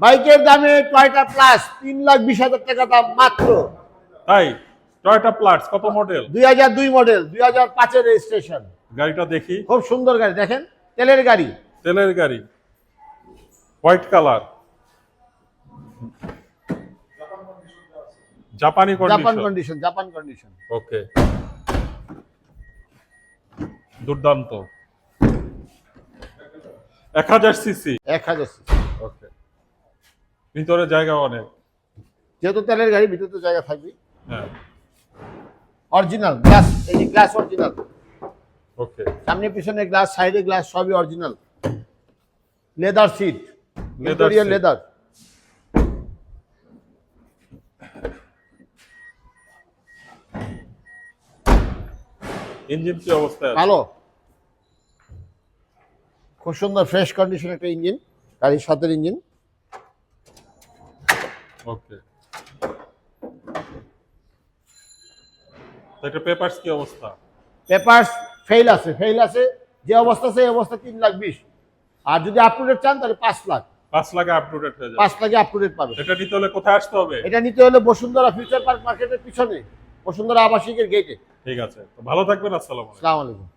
বাইকের দামে Toyota plus 3,20,000 টাকা দাম মাত্র। তাই টয়োটা প্লাস কত মডেল? 2002 মডেল, 2005 এর রেজিস্ট্রেশন। গাড়িটা দেখি। খুব সুন্দর গাড়ি, দেখেন তেলের গাড়ি। তেলের গাড়ি, হোয়াইট কালার, জাপানি কন্ডিশন। Japan condition. ওকে, দুর্দান্ত। 1000 সিসি। 1000 সিসি। ওকে, ভিতরে জায়গা অনেক। যেহেতু তেলের গাড়ি, ভিতরে তো জায়গা থাকবে। হ্যাঁ, অরিজিনাল গ্লাস, এই যে গ্লাস অরিজিনাল। ওকে, সামনে পিছনে গ্লাস, সাইডে গ্লাস, সবই original. Leather seat, interior leather. Engine কি অবস্থায় আছে? ভালো, খুব সুন্দর ফ্রেশ কন্ডিশন একটা ইঞ্জিন, গাড়ির 7 ইঞ্জিন। ওকে, তো এটা পেপারস কি অবস্থা? পেপারস ফেল আছে, যে অবস্থা আছে এই অবস্থা 3,20,000। আর যদি আপ টু ডেট চান তাহলে 5 লাখ। 5 লাখে আপ টু ডেট হয়ে যাবে। 5 লাখে আপ টু ডেট পাবে। এটা নিতে হলে কোথায় আসতে হবে? এটা নিতে হলে বসুন্ধরা ফিউচার পার্ক মার্কেটের পিছনে, বসুন্ধরা আবাসিকের গেটে। ঠিক আছে, তো ভালো থাকবেন। আসসালামু আলাইকুম। আসসালামু আলাইকুম।